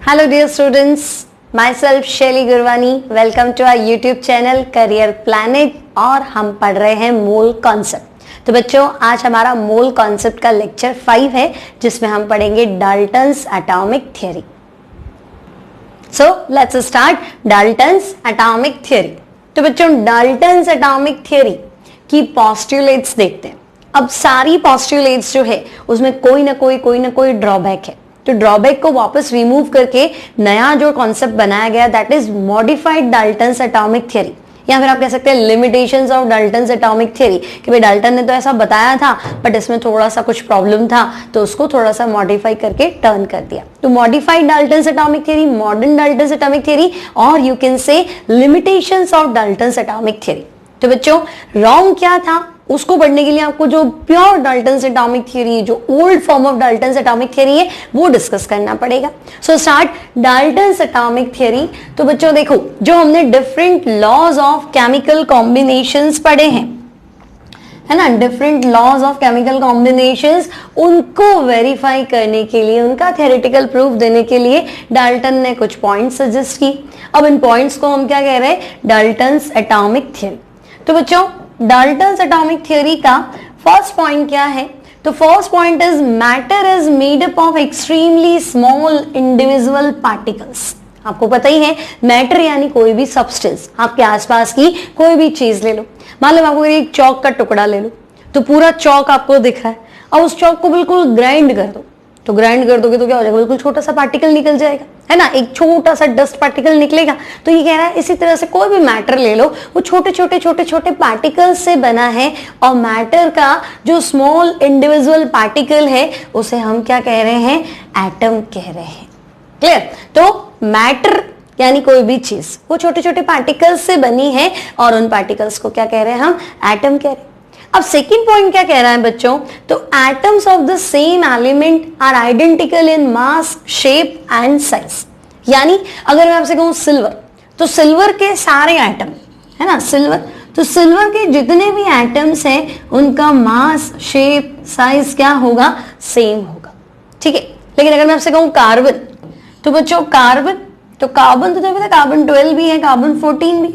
Hello dear students, myself Shelly Gurwani, welcome to our YouTube channel Career Planet और हम पढ़ रहे हैं मोल कॉन्सेप्ट। तो बच्चों आज हमारा मोल कॉन्सेप्ट का लेक्चर 5 है जिसमें हम पढ़ेंगे Dalton's atomic theory. So let's start Dalton's atomic theory. तो बच्चों डाल्टन्स एटॉमिक थ्योरी की पोस्टुलेट्स देखते हैं। अब सारी पोस्टुलेट्स जो है उसमें कोई ना कोई ड्रॉबैक है, तो ड्रॉबैक को वापस रिमूव करके नया जो कॉन्सेप्ट बनाया गया that is modified Dalton's atomic theory, या फिर आप कह सकते हैं limitations of Dalton's atomic theory कि भाई डाल्टन ने तो ऐसा बताया था बट इसमें थोड़ा सा कुछ प्रॉब्लम था तो उसको थोड़ा सा मॉडिफाई करके टर्न कर दिया। तो modified Dalton's atomic theory, modern Dalton's atomic theory और you can say limitations of Dalton's atomic theory. तो बच्चों रॉन्ग क्या था उसको पढ़ने के लिए आपको जो प्योर डाल्टन्स एटॉमिक थ्योरी, जो old form of Dalton's atomic theory है वो डिस्कस करना पड़ेगा। So start Dalton's atomic theory. तो बच्चों देखो जो हमने different laws of chemical combinations पढ़े हैं, है ना, different laws of chemical combinations, उनको वेरीफाई करने के लिए, उनका थ्योरेटिकल प्रूफ देने के लिए डाल्टन ने कुछ पॉइंट्स सजेस्ट की। अब इन पॉइंट्स को हम क्या कह रहे हैं, डाल्टन्स एटॉमिक थ्योरी। तो बच्चों डाल्टन्स एटॉमिक थ्योरी का फर्स्ट पॉइंट क्या है, तो first point is matter is made up of extremely small individual particles. आपको पता ही है मैटर यानी कोई भी सब्सटेंस, आपके आसपास की कोई भी चीज ले लो, मान लो आपको एक चौक का टुकड़ा ले लो, तो पूरा चौक आपको दिख रहा है, अब उस चौक को बिल्कुल ग्राइंड कर दो, तो ग्राइंड कर दोगे तो क्या हो जाएगा, बिल्कुल छोटा सा पार्टिकल निकल जाएगा, है ना, एक छोटा सा डस्ट पार्टिकल निकलेगा। तो ये कह रहा है इसी तरह से कोई भी मैटर ले लो, वो छोटे छोटे पार्टिकल्स से बना है और मैटर का जो स्मॉल इंडिविजुअल पार्टिकल है उसे हम क्या कह रहे हैं, एटम कह रहे हैं। क्लियर? तो मैटर यानी कोई भी चीज वो छोटे छोटे पार्टिकल्स से बनी है और उन पार्टिकल्स को क्या कह रहे हैं, हम एटम कह रहे हैं। अब सेकेंड पॉइंट क्या कह रहा है बच्चों, तो atoms of the same element are identical in mass, shape and size. यानी अगर मैं आपसे कहूं सिल्वर, तो सिल्वर के सारे एटम, है ना, सिल्वर, तो सिल्वर के जितने भी एटम्स हैं उनका मास, शेप, साइज क्या होगा, सेम होगा। ठीक है, लेकिन अगर मैं आपसे कहूं कार्बन, तो बच्चों कार्बन, तो कार्बन तो पता, कार्बन 12 भी है, कार्बन 14 भी,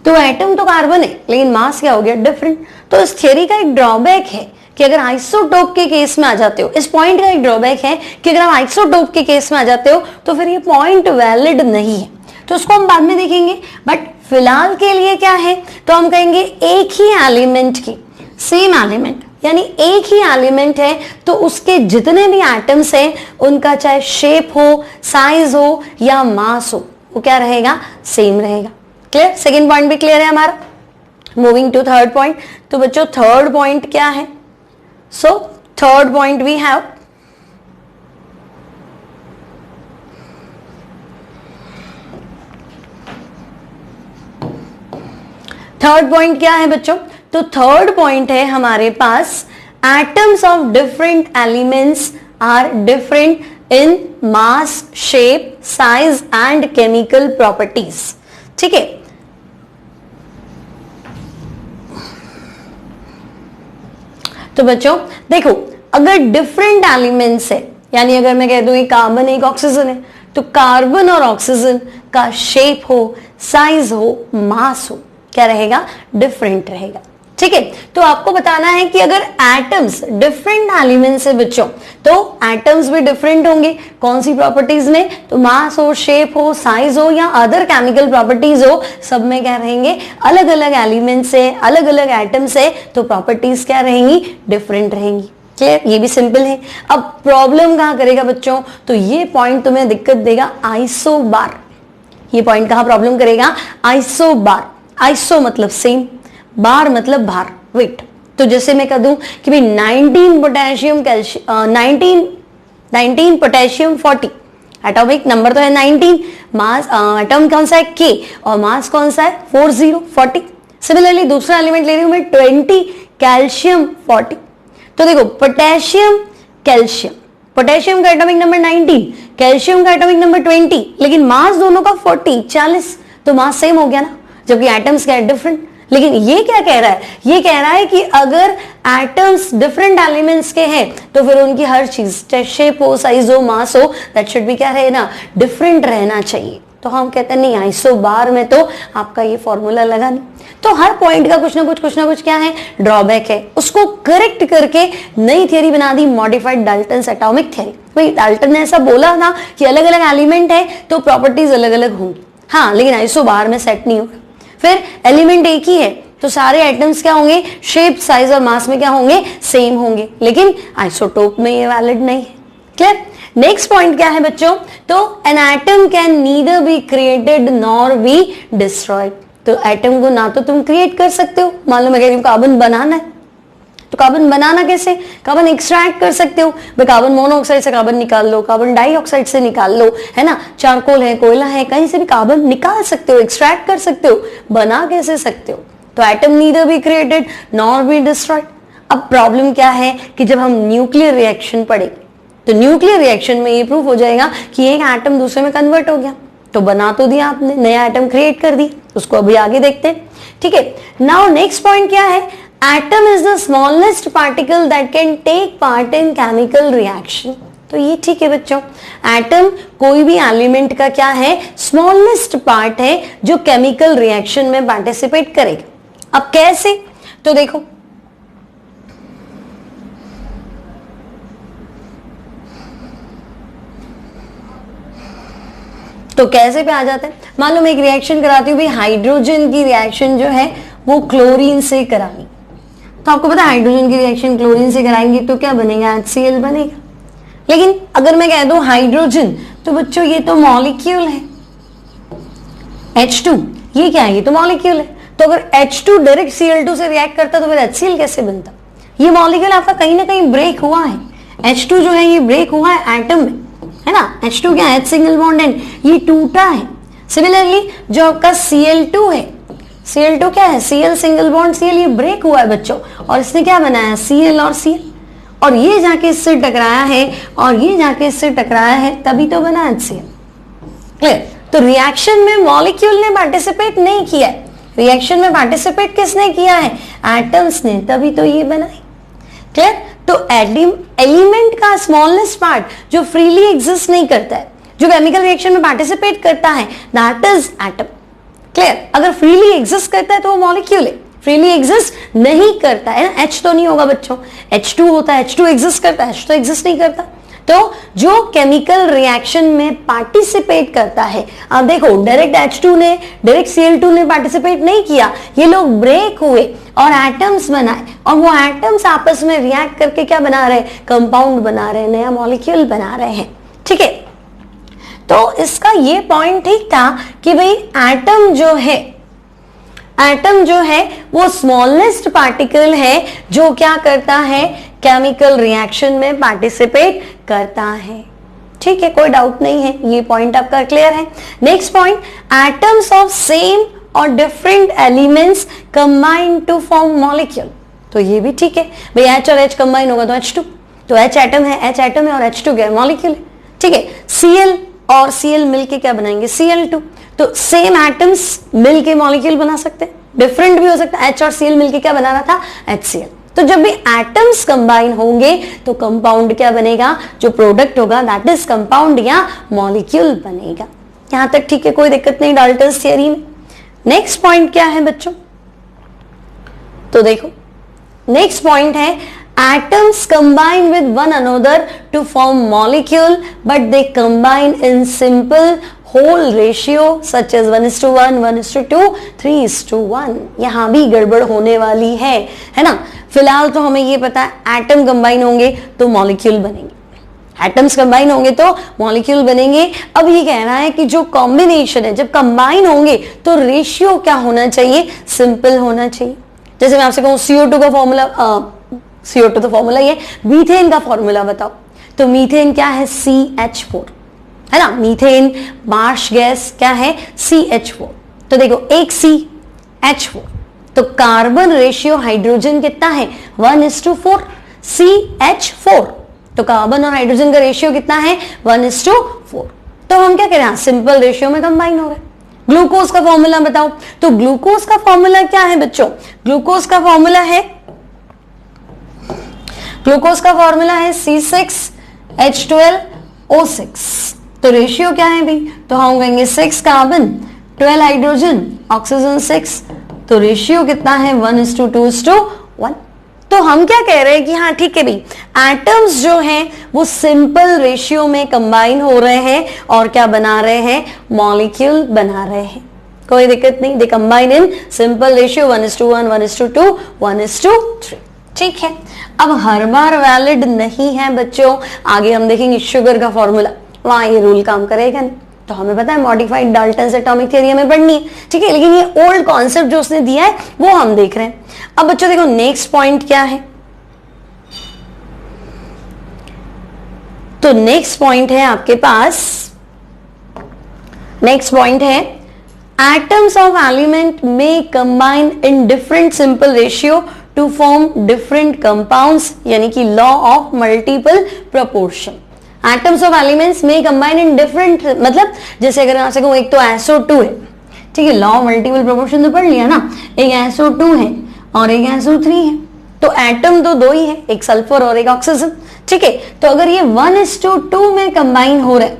तो एटम तो कार्बन है लेकिन मास क्या हो गया, डिफरेंट। तो इस थ्योरी का एक ड्रॉबैक है कि अगर आइसोटोप के केस में आ जाते हो, इस पॉइंट का एक ड्रॉबैक है कि अगर आप आइसोटोप के केस में आ जाते हो तो फिर ये पॉइंट वैलिड नहीं है, तो उसको हम बाद में देखेंगे। बट फिलहाल के लिए क्या है, तो हम कहेंगे एक ही एलिमेंट की, सेम एलिमेंट यानी एक ही एलिमेंट है तो उसके जितने भी एटम्स हैं उनका चाहे शेप हो, साइज हो या मास हो, वो क्या रहेगा, सेम रहेगा। क्लियर? सेकेंड पॉइंट भी क्लियर है हमारा। Moving to third point. तो बच्चों थर्ड पॉइंट क्या है, so third point we have third point क्या है बच्चों, तो थर्ड पॉइंट है हमारे पास atoms of different elements are different in mass, shape, size and chemical properties. ठीक है, तो बच्चों देखो अगर डिफरेंट एलिमेंट्स है, यानी अगर मैं कह दूं एक कार्बन एक ऑक्सीजन है, तो कार्बन और ऑक्सीजन का शेप हो, साइज हो, मास हो, क्या रहेगा, डिफरेंट रहेगा। ठीक है, तो आपको बताना है कि अगर एटम्स डिफरेंट एलिमेंट्स है बच्चों, तो एटम्स भी डिफरेंट होंगे, कौन सी प्रॉपर्टीज में, तो मास हो, शेप हो, साइज हो या अदर केमिकल प्रॉपर्टीज हो, सब में क्या रहेंगे, अलग अलग एलिमेंट्स है, अलग अलग एटम्स है, तो प्रॉपर्टीज क्या रहेंगी, डिफरेंट रहेंगी। क्लियर? ये भी सिंपल है। अब प्रॉब्लम कहां करेगा बच्चों, तो ये पॉइंट तुम्हें दिक्कत देगा आइसोबार। ये पॉइंट कहां प्रॉब्लम करेगा, आइसोबार। आइसो मतलब सेम, बार मतलब भार, वेट। तो जैसे मैं कह दूं कि भाई 19 potassium calcium 19 potassium 40, atomic number तो है 19, मास एटम कौन सा है, के, और मास कौन सा है, 40। सिमिलरली दूसरा एलिमेंट ले रही हूं मैं 20 कैल्शियम 40। तो देखो पोटेशियम कैल्शियम, पोटेशियम का एटॉमिक नंबर 19, कैल्शियम का एटॉमिक नंबर 20, लेकिन मास दोनों का 40, तो मास सेम हो गया ना, जबकि एटम्स क्या है, डिफरेंट। लेकिन ये क्या कह रहा है, ये कह रहा है कि अगर एटम्स डिफरेंट एलिमेंट्स के हैं तो फिर उनकी हर चीज शेप हो, साइज हो, मास हो, दैट शुड बी क्या रहना, डिफरेंट रहना चाहिए। तो हम कहते हैं नहीं, आइसोबार में तो आपका ये फॉर्मूला लगा नहीं। तो हर पॉइंट का कुछ ना कुछ क्या है, ड्रॉबैक है। उसको करेक्ट करके नई थियरी बना दी, मॉडिफाइड डाल्टन्स एटॉमिक थियरी। भाई डाल्टन ने ऐसा बोला था कि अलग अलग एलिमेंट है तो प्रॉपर्टीज अलग अलग होंगी, हाँ, लेकिन आइसोबार में सेट नहीं होगा। फिर एलिमेंट एक ही है तो सारे एटम्स क्या होंगे, शेप, साइज और मास में क्या होंगे, सेम होंगे, लेकिन आइसोटोप में ये वैलिड नहीं है। क्लियर? नेक्स्ट पॉइंट क्या है बच्चों, तो an atom can neither be created nor be destroyed. तो एटम को ना तो तुम क्रिएट कर सकते हो, मान लो मैं कह रही हूं कार्बन बनाना है, तो कार्बन बनाना कैसे, कार्बन एक्सट्रैक्ट कर सकते हो, भाई कार्बन मोनोऑक्साइड से कार्बन निकाल लो, कार्बन डाइऑक्साइड से निकाल लो, है ना, चारकोल है, कोयला है, कहीं से भी कार्बन निकाल सकते हो, एक्सट्रैक्ट कर सकते हो, बना कैसे सकते हो। तो atom neither be created nor be destroyed. अब प्रॉब्लम क्या है कि जब हम न्यूक्लियर रिएक्शन पढ़ेंगे तो न्यूक्लियर रिएक्शन में ये प्रूफ हो जाएगा कि एक एटम दूसरे में कन्वर्ट हो गया, तो बना तो दिया आपने, नया एटम क्रिएट कर दिया, उसको अभी आगे देखते हैं। ठीक है, नाउ नेक्स्ट पॉइंट क्या है, atom is the smallest particle that can take part in chemical reaction. तो ये ठीक है बच्चों, एटम कोई भी एलिमेंट का क्या है, स्मॉलेस्ट पार्ट है जो केमिकल रिएक्शन में पार्टिसिपेट करेगा। अब कैसे, तो देखो तो कैसे पे आ जाता है, मान लो मैं एक रिएक्शन कराती हूँ, भाई हाइड्रोजन की रिएक्शन जो है वो क्लोरीन से करानी, तो आपको पता है हाइड्रोजन की रिएक्शन क्लोरीन से कराएंगे तो क्या बनेगा, HCl बनेगा। लेकिन अगर मैं कह दूं हाइड्रोजन, तो बच्चों ये तो मॉलिक्यूल है, H2 ये क्या है, ये तो मॉलिक्यूल है। तो अगर H2 डायरेक्ट Cl2 से रिएक्ट करता तो फिर HCl कैसे बनता, ये मॉलिक्यूल आपका कहीं ना कहीं ब्रेक हुआ है, H2 जो है ये ब्रेक हुआ है एटम में, है ना, H2 क्या है, H सिंगल बॉन्ड एंड, ये टूटा है। सिमिलरली जो आपका Cl2 है, Cl2 क्या है, Cl सिंगल बॉन्ड Cl, ये ब्रेक हुआ है बच्चों, और इसने क्या बनाया, Cl और Cl, और ये जाके इससे टकराया है और ये जाके इससे टकराया है, तभी तो बना HCl। क्लियर? तो रिएक्शन में मॉलिक्यूल ने पार्टिसिपेट नहीं किया है, रिएक्शन में पार्टिसिपेट किसने किया है, एटम्स ने, तभी तो ये बना है। क्लियर? तो एलिमेंट का स्मॉलेस्ट पार्ट जो फ्रीली एग्जिस्ट नहीं करता है, जो केमिकल रिएक्शन में पार्टिसिपेट करता है, दैट इज एटम। क्लियर? अगर फ्रीली एग्जिस्ट करता है तो वो मॉलिक्यूल है, फ्रीली एग्जिस्ट नहीं करता है ना, H तो नहीं होगा बच्चों, H2 होता है, H2 एग्जिस्ट करता है, H तो एग्जिस्ट नहीं करता। तो जो केमिकल रिएक्शन में पार्टिसिपेट करता है, अब देखो डायरेक्ट H2 ने, डायरेक्ट Cl2 ने पार्टिसिपेट नहीं किया, ये लोग ब्रेक हुए और एटम्स बनाए, और वो एटम्स आपस में रिएक्ट करके क्या बना रहे, कंपाउंड बना रहे, नया मॉलिक्यूल बना रहे हैं। ठीक है, तो इसका ये पॉइंट ठीक था कि भाई एटम जो है वो स्मॉलेस्ट पार्टिकल है जो क्या करता है, केमिकल रिएक्शन में पार्टिसिपेट करता है। ठीक है, कोई डाउट नहीं है, ये पॉइंट आपका क्लियर है। Next point, atoms of same और different elements combine to form molecule. तो ये भी ठीक है, भाई H और H कंबाइन होगा तो H2, तो H एटम है और H2 क्या है, मॉलिक्यूल है। ठीक है, Cl और Cl मिलके क्या बनाएंगे, Cl2। तो सेम एटम्स मिलके मॉलिक्यूल बना सकते हैं, डिफरेंट भी हो सकता है, H और Cl मिलके क्या बना रहा था, HCl। तो जब भी एटम्स कंबाइन होंगे तो कंपाउंड क्या बनेगा, जो प्रोडक्ट होगा दैट इज कंपाउंड या मॉलिक्यूल बनेगा। यहां तक ठीक है, कोई दिक्कत नहीं डाल्टन्स थ्योरी में। नेक्स्ट पॉइंट क्या है बच्चों, तो देखो नेक्स्ट पॉइंट है, atoms combine with one another to form molecule but they combine in simple whole ratio such as 1:1, 1:2, 3:1। यहां भी गड़बड़ होने वाली है ना। फिलहाल तो हमें ये पता है एटम कंबाइन होंगे तो मॉलिक्यूल बनेंगे, एटम्स कंबाइन होंगे तो मॉलिक्यूल बनेंगे। अब ये कहना है कि जो कॉम्बिनेशन है, जब कंबाइन होंगे तो रेशियो क्या होना चाहिए, सिंपल होना चाहिए। जैसे मैं आपसे कहूं CO2 का फॉर्मूला, CO2 तो फॉर्मूला ही है, मीथेन का फॉर्मूला बताओ, तो मीथेन क्या है, CH4, है ना, मीथेन मार्श गैस क्या है, CH4। तो देखो एक CH4, तो कार्बन रेशियो हाइड्रोजन कितना है, 1:4, CH4, तो कार्बन और हाइड्रोजन का रेशियो कितना है, 1:4। तो हम क्या करें, सिंपल रेशियो में कंबाइन हो रहा है। ग्लूकोज का फॉर्मूला बताओ। तो ग्लूकोज का फॉर्मूला क्या है बच्चों? ग्लूकोज का फॉर्मूला है C6H12O6। तो रेशियो क्या है भाई? तो हम कहेंगे 6 कार्बन 12 हाइड्रोजन ऑक्सीजन 6। तो रेशियो कितना है? 1:2:1। तो हम क्या कह रहे हैं कि हाँ ठीक है भाई, एटम्स जो हैं वो सिंपल रेशियो में कंबाइन हो रहे हैं और क्या बना रहे हैं? मॉलिक्यूल बना रहे हैं। कोई दिक्कत नहीं, they combine in simple ratio 1:1, 1:2, 1:3। ठीक है। अब हर बार वैलिड नहीं है बच्चों, आगे हम देखेंगे शुगर का फॉर्मूला, वहां ये रूल काम करेगा नहीं। तो हमें पता है मॉडिफाइड डाल्टन्स एटॉमिक थ्योरी हमें पढ़नी है, ठीक है, लेकिन ये ओल्ड कॉन्सेप्ट जो उसने दिया है वो हम देख रहे हैं। अब बच्चों देखो नेक्स्ट पॉइंट क्या है? तो नेक्स्ट पॉइंट है आपके पास, नेक्स्ट पॉइंट है एटम्स ऑफ एलिमेंट में combine in different simple ratio two form different compounds, यानी कि law of multiple proportion. Atoms of elements में कंबाइन इन डिफरेंट, मतलब जैसे अगर मैं आपसे कहूं एक तो SO2 है, ठीक है, लॉ ऑफ मल्टीपल प्रोपोर्शन तो पढ़ लिया ना, एक SO2 है और एक SO3 है, तो एटम तो दो ही है, एक सल्फर और एक ऑक्सीजन, ठीक है। तो अगर ये 1:2 में कंबाइन हो रहे हैं,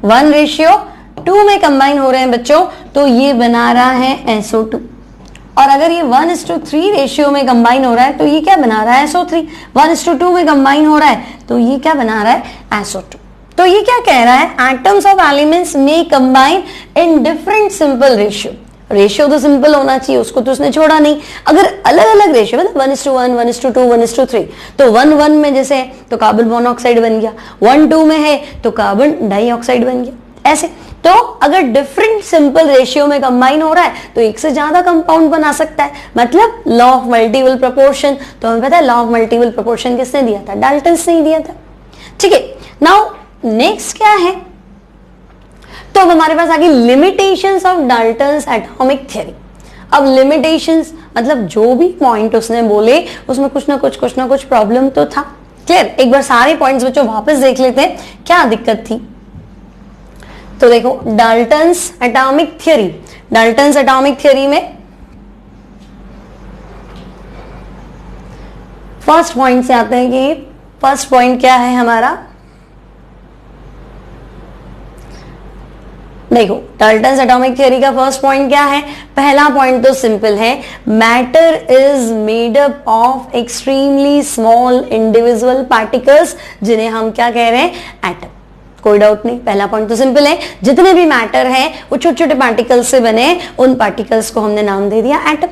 1:2 में कंबाइन हो रहे हैं बच्चों, तो ये बना रहा है SO2। और अगर ये 1:3 रेशियो में कंबाइन हो रहा है तो ये क्या बना रहा है? SO3। 1:2 में कंबाइन हो रहा है तो ये क्या बना रहा है? SO2। तो ये क्या कह रहा है? एटम्स ऑफ एलिमेंट्स में combine in different simple ratio. Ratio तो सिंपल होना चाहिए, उसको तो उसने छोड़ा नहीं। अगर अलग अलग रेशियो मतलब 1:1, 1:2, 1:3, तो 1:1 में जैसे है तो कार्बन मोनोऑक्साइड बन गया, 1:2 में है तो कार्बन डाइऑक्साइड बन गया, ऐसे। तो अगर डिफरेंट सिंपल रेशियो में कंबाइन हो रहा है तो एक से ज्यादा कंपाउंड बना सकता है, मतलब लॉ ऑफ मल्टीपल प्रोपोर्शन। तो हमें पता है लॉ ऑफ मल्टीपल प्रोपोर्शन किसने दिया था? डाल्टन्स ने दिया था, ठीक है। नाउ नेक्स्ट क्या है? तो अब हमारे पास आ गई limitations of Dalton's atomic theory. अब लिमिटेशंस मतलब जो भी पॉइंट उसने बोले उसमें कुछ ना कुछ प्रॉब्लम तो था। क्लियर? एक बार सारे पॉइंट्स बच्चों वापस देख लेते हैं, क्या दिक्कत थी। तो देखो Dalton's atomic theory, Dalton's atomic theory में फर्स्ट पॉइंट से आते हैं कि फर्स्ट पॉइंट क्या है हमारा। देखो डाल्टन्स एटॉमिक थ्योरी का फर्स्ट पॉइंट क्या है? पहला पॉइंट तो सिंपल है, matter is made up of extremely small individual particles, जिन्हें हम क्या कह रहे हैं? एटम। कोई डाउट नहीं, पहला पॉइंट तो सिंपल है, जितने भी मैटर है वो छोटे छोटे पार्टिकल्स से बने, उन पार्टिकल्स को हमने नाम दे दिया एटम।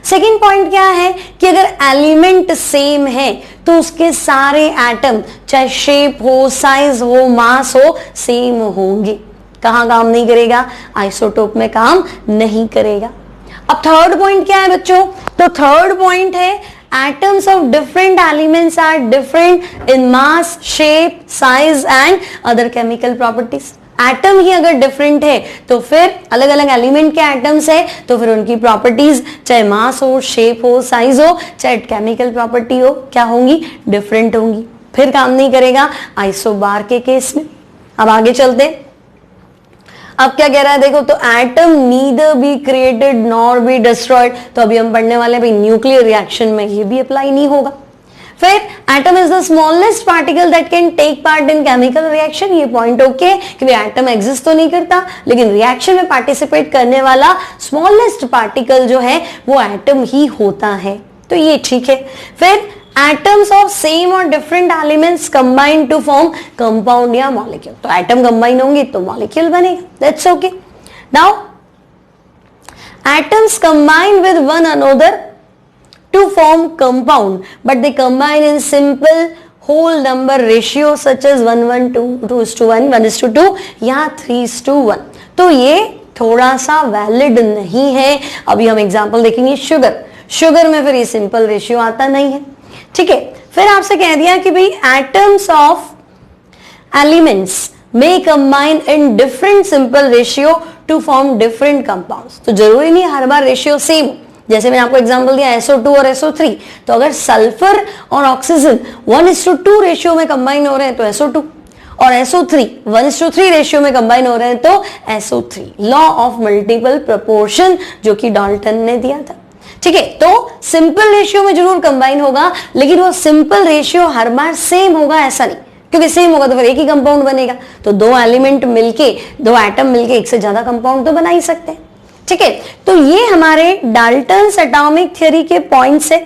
सेकेंड पॉइंट क्या है कि अगर एलिमेंट सेम है तो उसके सारे एटम, चाहे शेप हो, साइज हो, मास हो, सेम होंगे। कहां काम नहीं करेगा? आइसोटोप में काम नहीं करेगा। अब थर्ड पॉइंट क्या है बच्चों? तो थर्ड पॉइंट है atoms of different elements are different in mass, shape, size and other chemical properties। एटम ही अगर डिफरेंट है तो फिर अलग अलग एलिमेंट के एटम्स है तो फिर उनकी प्रॉपर्टीज, चाहे मास हो, शेप हो, साइज हो, चाहे केमिकल प्रॉपर्टी हो, क्या होंगी? डिफरेंट होंगी, फिर काम नहीं करेगा आइसोबार के केस में। अब आगे चलते हैं। अब क्या कह रहा है देखो, तो atom neither be created nor be destroyed. तो अभी हम पढ़ने वाले भाई न्यूक्लियर रिएक्शन में ये भी अप्लाई नहीं होगा। फिर atom is the smallest particle that can take part in chemical reaction. ये पॉइंट ओके कि एटम एग्जिस्ट तो नहीं करता लेकिन रिएक्शन में पार्टिसिपेट करने वाला स्मॉलेस्ट पार्टिकल जो है वो एटम ही होता है, तो ये ठीक है। फिर atoms of same or different elements combine to form compound या molecule। तो एटम कंबाइन होंगे तो मॉलिक्यूल बनेगा, that's okay। Now atoms combine with one another to form compound but they combine in simple whole number ratio such as 1:1, 1:2 या 3:1। तो ये थोड़ा सा वैलिड नहीं है। अभी हम एग्जांपल देखेंगे शुगर में फिर ये सिंपल रेशियो आता नहीं है, ठीक है। फिर आपसे कह दिया कि भाई एटम्स ऑफ एलिमेंट्स में combine in different simple ratio two form different compounds. तो जरूरी नहीं हर बार रेशियो सेम, जैसे मैंने आपको एग्जांपल दिया SO2 और SO3, तो अगर सल्फर और ऑक्सीजन 1:2 रेशियो में कंबाइन हो रहे हैं तो SO2, और SO3 1:3 रेशियो में कंबाइन हो रहे हैं, तो SO3, law of multiple proportion जो कि डाल्टन ने दिया था। ठीक है, तो सिंपल रेशियो में जरूर कंबाइन होगा, लेकिन वो सिंपल रेशियो हर बार सेम होगा ऐसा नहीं, क्योंकि सेम होगा तो फिर एक ही कंपाउंड बनेगा। तो दो एलिमेंट मिलके, दो एटम मिलके एक से ज्यादा कंपाउंड तो बना ही सकते हैं। ठीक है, तो ये हमारे डाल्टन्स एटॉमिक थ्योरी के पॉइंट्स है।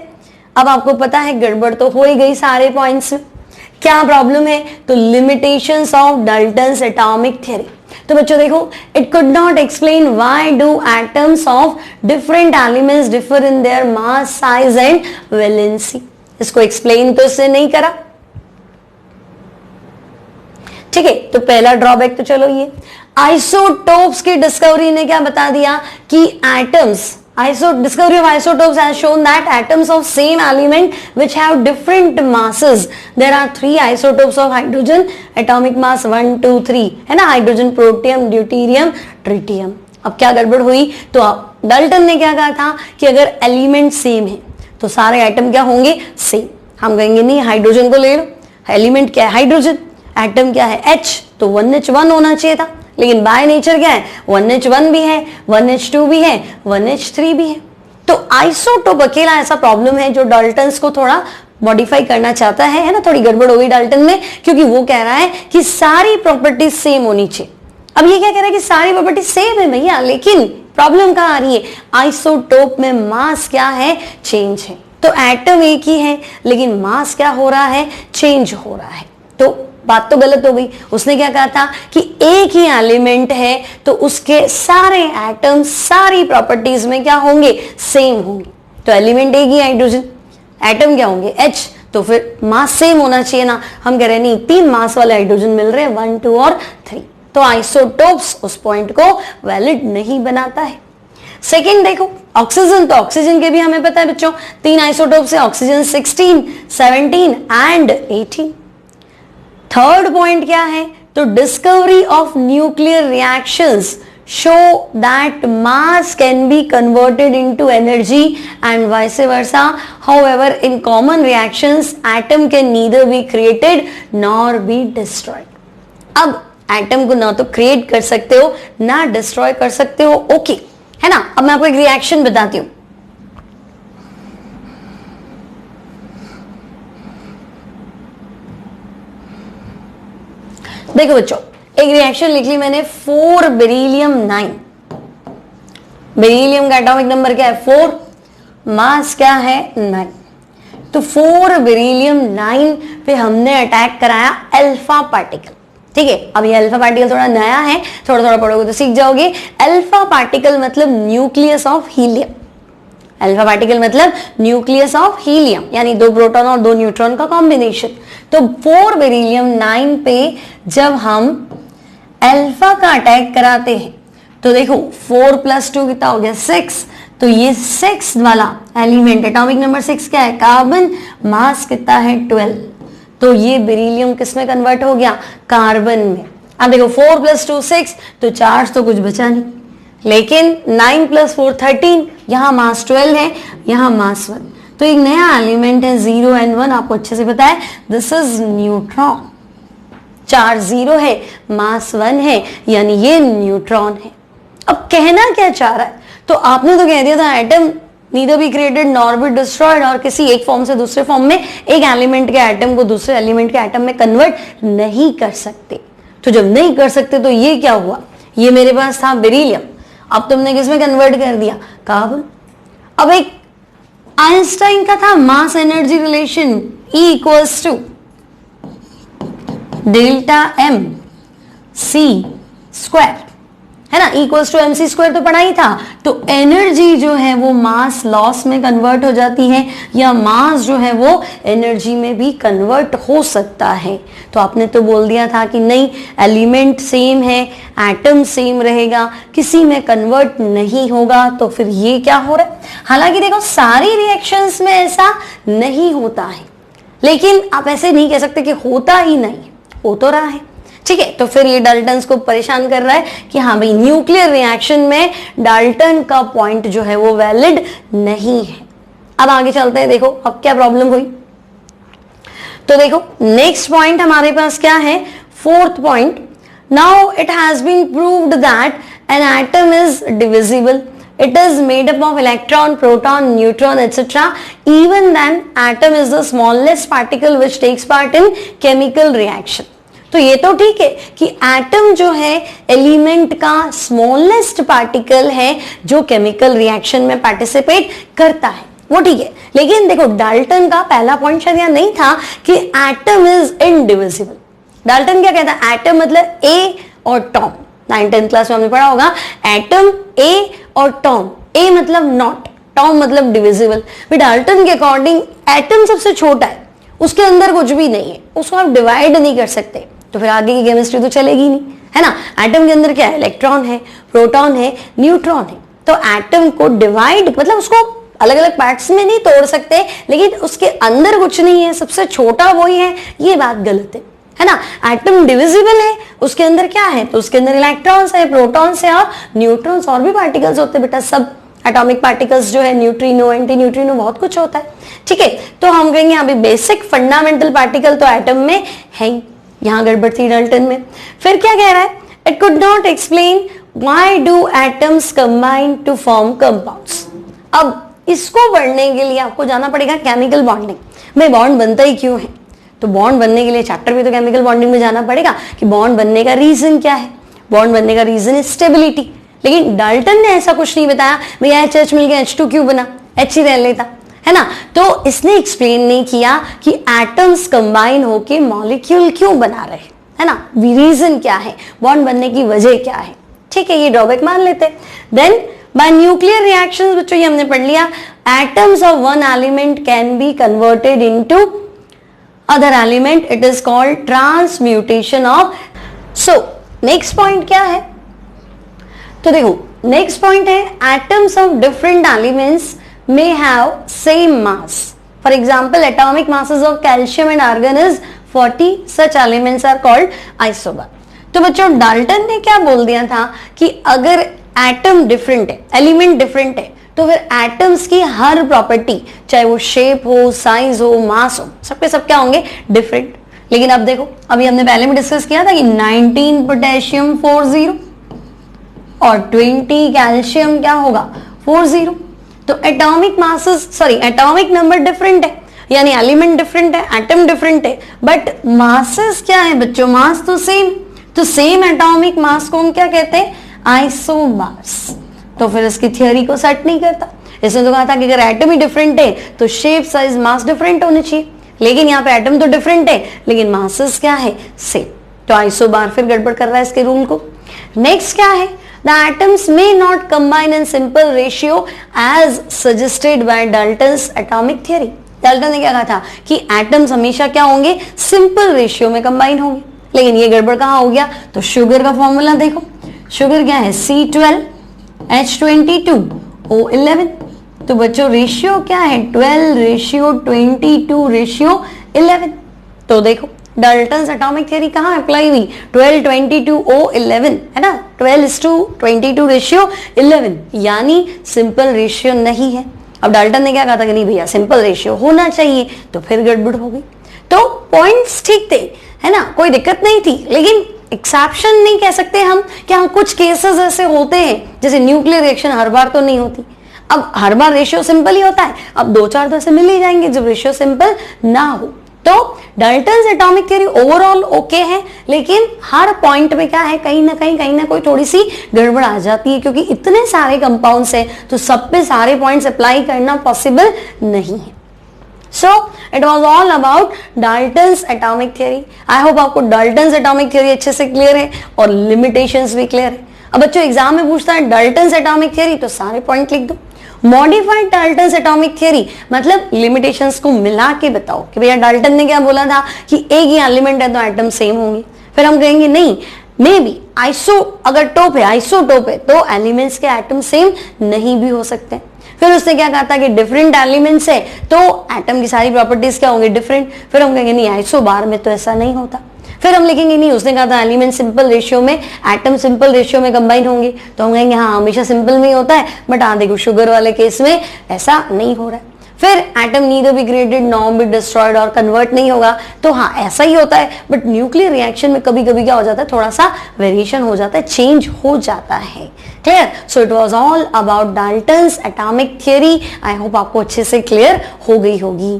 अब आपको पता है गड़बड़ तो हो ही गई सारे पॉइंट्स में। क्या प्रॉब्लम है? तो limitations of Dalton's atomic theory. तो बच्चों देखो, it could not explain why do atoms of different elements differ in their mass, size and valency. इसको एक्सप्लेन तो इसने नहीं करा। ठीक है, तो पहला ड्रॉबैक तो चलो ये आइसोटोप्स की डिस्कवरी ने क्या बता दिया कि atoms, discovery of isotopes has shown that atoms of same element which have different masses, there are 3 isotopes of hydrogen, atomic mass 1 2 3 है ना, हाइड्रोजन, प्रोटियम, ड्यूटीरियम, ट्रिटियम। अब क्या गड़बड़ हुई? तो डाल्टन ने क्या कहा था कि अगर एलिमेंट सेम है तो सारे एटम क्या होंगे? सेम। हम कहेंगे नहीं, हाइड्रोजन को ले लो, एलिमेंट क्या है? हाइड्रोजन, एटम क्या है? H, तो 1H1 होना चाहिए था, लेकिन बाय नेचर क्या है? 1H1 भी है, 1H2 भी है, 1H3 भी है। तो आइसोटोप अकेला ऐसा प्रॉब्लम है जो डाल्टन्स को थोड़ा मॉडिफाई करना चाहता है ना, थोड़ी गड़बड़ हो गई डाल्टन में, क्योंकि वो कह रहा है कि सारी प्रॉपर्टीज सेम होनी चाहिए। अब ये क्या कह रहा है कि सारी प्रॉपर्टी सेम है भैया, लेकिन प्रॉब्लम कहाँ आ रही है? आइसोटोप में मास क्या है? चेंज है। तो एटम एक ही है, लेकिन मास क्या हो रहा है? चेंज हो रहा है। तो बात तो गलत हो गई। उसने क्या कहा था कि एक ही एलिमेंट है तो उसके सारे एटम सारी प्रॉपर्टीज में क्या होंगे? सेम होंगे। तो एलिमेंट एक ही हाइड्रोजन, एटम क्या होंगे? H, तो फिर मास सेम होना चाहिए ना। हम कह रहे हैं नहीं, 3 मास वाले हाइड्रोजन मिल रहे हैं, 1 2 और 3। तो आइसोटोप्स उस पॉइंट को वैलिड नहीं बनाता है। सेकेंड देखो, ऑक्सीजन, तो ऑक्सीजन के भी हमें पता है बच्चों 3 आइसोटोप्स है, ऑक्सीजन 16, 17 एंड 18। थर्ड पॉइंट क्या है? तो discovery of nuclear reactions show that mass can be converted into energy and vice versa. However in common reactions atom can neither be created nor be destroyed. अब atom को ना तो create कर सकते हो ना डिस्ट्रॉय कर सकते हो, ओके है ना। अब मैं आपको एक रिएक्शन बताती हूं। देखो बच्चों, एक रिएक्शन लिख ली मैंने, 4 बेरिलियम 9। बेरिलियम का एटॉमिक नंबर क्या है? 4, मास क्या है? 9। तो 4 बेरिलियम 9 पे हमने अटैक कराया अल्फा पार्टिकल। ठीक है, अब ये अल्फा पार्टिकल थोड़ा नया है, थोड़ा थोड़ा पढ़ोगे तो सीख जाओगे। अल्फा पार्टिकल मतलब nucleus of helium. Alpha particle मतलब न्यूक्लियस ऑफ हीलियम, यानी 2 प्रोटॉन और 2 न्यूट्रॉन का कॉम्बिनेशन। तो 4 बेरिलियम 9 पे जब हम अल्फा का अटैक कराते हैं तो देखो 4 + 2 कितना हो गया? 6। तो ये 6 वाला एलिमेंट, एटॉमिक नंबर 6 क्या है? कार्बन, मास कितना है? 12। तो ये बेरिलियम किस में कन्वर्ट हो गया? कार्बन में। अब देखो 4 + 2 6, तो चार्ज तो कुछ बचा नहीं, लेकिन 9 + 4 13, यहां मास 12 है, यहां मास 1। तो एक नया एलिमेंट है 0 and 1, आपको अच्छे से पता है, दिस इज न्यूट्रॉन। चार्ज 0 है, मास 1 है, यानी ये न्यूट्रॉन है। अब कहना क्या चाह रहा है? तो आपने तो कह दिया था atom neither be created nor be destroyed, और किसी एक फॉर्म से दूसरे फॉर्म में एक एलिमेंट के एटम को दूसरे एलिमेंट के एटम में कन्वर्ट नहीं कर सकते। तो जब नहीं कर सकते तो ये क्या हुआ? ये मेरे पास था बेरिलियम, अब तुमने किस में कन्वर्ट कर दिया? कार्बन। अब एक आइंस्टाइन का था mass energy relation, E = Δmc², है ना। E = mc² तो पढ़ा ही था। तो एनर्जी जो है वो मास लॉस में कन्वर्ट हो जाती है, या मास जो है वो एनर्जी में भी कन्वर्ट हो सकता है। तो आपने तो बोल दिया था कि नहीं, एलिमेंट सेम है, एटम सेम रहेगा, किसी में कन्वर्ट नहीं होगा। तो फिर ये क्या हो रहा है? हालांकि देखो सारी रिएक्शंस में ऐसा नहीं होता है, लेकिन आप ऐसे नहीं कह सकते कि होता ही नहीं, हो तो रहा है। ठीक है, तो फिर ये डाल्टन्स को परेशान कर रहा है कि हाँ भाई, न्यूक्लियर रिएक्शन में डाल्टन का पॉइंट जो है वो वैलिड नहीं है। अब आगे चलते हैं, देखो अब क्या प्रॉब्लम हुई। तो देखो नेक्स्ट पॉइंट हमारे पास क्या है? Fourth point, now it has been proved that an atom is divisible. It is made up of electron, proton, neutron, etc. Even then, atom is the smallest particle which takes part in chemical reaction. तो ये तो ठीक है कि atom जो है element का smallest particle है जो केमिकल रिएक्शन में पार्टिसिपेट करता है, वो ठीक है। लेकिन देखो डाल्टन का पहला पॉइंट शायद यहाँ नहीं था कि एटम इज इनडिविजिबल। डाल्टन क्या कहता है, एटम मतलब ए और टॉम। 9th क्लास में हमने पढ़ा होगा एटम ए और टॉम। ए मतलब नॉट, टॉम मतलब डिविजिबल। डाल्टन के अकॉर्डिंग एटम सबसे छोटा है, उसके अंदर कुछ भी नहीं है, उसको आप डिवाइड नहीं कर सकते, तो फिर आगे की केमिस्ट्री तो चलेगी नहीं, है ना। एटम के अंदर क्या है, इलेक्ट्रॉन है, प्रोटॉन है, न्यूट्रॉन है। तो एटम को डिवाइड मतलब उसको अलग अलग पार्ट्स में नहीं तोड़ सकते, लेकिन उसके अंदर कुछ नहीं है, सबसे छोटा वही है, ये बात गलत है ना। एटम डिविजिबल है, उसके अंदर क्या है, तो उसके अंदर इलेक्ट्रॉन्स है, प्रोटॉन्स है और न्यूट्रॉन्स और भी पार्टिकल्स होते हैं बेटा, सब एटॉमिक पार्टिकल्स जो है, न्यूट्रिनो, एंटी न्यूट्रिनो, बहुत कुछ होता है, ठीक है। तो हम कहेंगे अभी बेसिक फंडामेंटल पार्टिकल तो एटम में है ही, यहां गड़बड़ थी डाल्टन में। फिर क्या कह रहा है, it could not explain why do atoms combine to form compounds. अब इसको पढ़ने के लिए आपको जाना पड़ेगा केमिकल बॉन्डिंग में, बॉन्ड बनता ही क्यों है। तो बॉन्ड बनने के लिए चैप्टर में तो केमिकल बॉन्डिंग में जाना पड़ेगा कि बॉन्ड बनने का रीजन क्या है। बॉन्ड बनने का रीजन है स्टेबिलिटी, लेकिन डाल्टन ने ऐसा कुछ नहीं बताया भैया H मिल गया H2 क्यों बना, H ही रह लेता, है ना। तो इसने एक्सप्लेन नहीं किया कि एटम्स कंबाइन होके मॉलिक्यूल क्यों बना रहे, है ना, रीजन क्या है, बॉन्ड बनने की वजह क्या है, ठीक है, ये ड्रॉबैक मान लेते हैं। देन बाय न्यूक्लियर रिएक्शंस बच्चों ये हमने पढ़ लिया, atoms of one element can be converted into other element, it is called transmutation of. So next point क्या है, तो देखो नेक्स्ट पॉइंट है atoms of different elements may have same mass. For example, atomic masses of calcium and argon is 40. Such elements are called isobar. तो बच्चों Dalton ने क्या बोल दिया था कि अगर एटम डिफरेंट है, एलिमेंट डिफरेंट है, तो फिर एटम्स की हर प्रॉपर्टी, चाहे वो शेप हो, साइज हो, मास हो, सबके सब क्या होंगे, डिफरेंट। लेकिन अब देखो, अभी हमने पहले में डिस्कस किया था कि 19 पोटेशियम 40 और 20 कैल्शियम क्या होगा 40। तो atomic masses atomic number different है, यानी एलिमेंट डिफरेंट है, एटम डिफरेंट है, बट मासेस क्या है बच्चों, मास तो सेम। तो सेम एटॉमिक मास को हम क्या कहते हैं, आइसोबार्स। तो फिर इसकी थ्योरी को सेट नहीं करता। इसने तो कहा था कि अगर एटम ही डिफरेंट है तो शेप, साइज, मास डिफरेंट होने चाहिए, लेकिन यहाँ पे एटम तो डिफरेंट है लेकिन मासेस क्या है, सेम। तो आइसोबार फिर गड़बड़ कर रहा है इसके रूल को। नेक्स्ट क्या है, the atoms may not combine in simple ratio as suggested by Dalton's atomic theory. Dalton ने क्या कहा था कि एटम्स हमेशा क्या होंगे, सिंपल रेशियो में कंबाइन होंगे, लेकिन ये गड़बड़ कहाँ हो गया। तो शुगर का फॉर्मूला देखो, शुगर क्या है C12 H22 O11। तो बच्चों रेशियो क्या है, 12:22:11। तो देखो डाल्टन्स एटॉमिक थ्योरी कहाँ अप्लाई हुई, 12:22:11, है ना, 12:22 रेशियो 11, यानी सिंपल रेशियो नहीं है। अब डाल्टन ने क्या कहा था कि नहीं भैया सिंपल रेशियो होना चाहिए, तो फिर गड़बड़ हो गई। तो पॉइंट्स ठीक थे, है ना, कोई दिक्कत नहीं थी, लेकिन एक्सेप्शन नहीं कह सकते हम कि हाँ कुछ केसेस ऐसे होते हैं, जैसे न्यूक्लियर रिएक्शन हर बार तो नहीं होती। अब हर बार रेशियो सिंपल ही होता है, अब 2-4 तो ऐसे मिल ही जाएंगे जब रेशियो सिंपल ना हो। तो Dalton's atomic theory overall okay है, लेकिन हर पॉइंट में क्या है, कहीं ना कोई थोड़ी सी गड़बड़ आ जाती है, क्योंकि इतने सारे कंपाउंड्स हैं तो सब पे सारे पॉइंट्स अप्लाई करना पॉसिबल नहीं है। So it was all about Dalton's atomic theory. I hope आपको डाल्टन्स एटॉमिक थ्योरी अच्छे से क्लियर है और लिमिटेशंस भी क्लियर है। अब बच्चों एग्जाम में पूछता है डाल्टन्स एटॉमिक थ्योरी, तो सारे पॉइंट लिख दो। मॉडिफाइड डाल्टन्स एटॉमिक थ्योरी मतलब लिमिटेशंस को मिला के बताओ कि भैया डाल्टन ने क्या बोला था कि एक ही एलिमेंट है तो एटम सेम होंगे। फिर हम कहेंगे नहीं, मे बी अगर टॉप है, आइसोटोप है, तो एलिमेंट्स के एटम सेम नहीं भी हो सकते। फिर उसने क्या कहा था कि डिफरेंट एलिमेंट्स है तो एटम की सारी प्रॉपर्टीज क्या होंगे, डिफरेंट। फिर हम कहेंगे नहीं आइसोबार में तो ऐसा नहीं होता। फिर हम लिखेंगे नहीं, उसने कहा था एलिमेंट सिंपल रेशियो में, एटम सिंपल रेशियो में कंबाइन होंगे, तो हम कहेंगे हाँ हमेशा सिंपल में ही होता है, बट हाँ देखो शुगर वाले केस में ऐसा नहीं हो रहा है। फिर atom neither be created nor be destroyed और कन्वर्ट नहीं होगा। तो हाँ, ऐसा ही होता है, बट न्यूक्लियर रिएक्शन में कभी कभी क्या हो जाता है, थोड़ा सा वेरिएशन हो जाता है, चेंज हो जाता है। Clear? So it was all about Dalton's atomic theory. I hope आपको अच्छे से क्लियर हो गई होगी।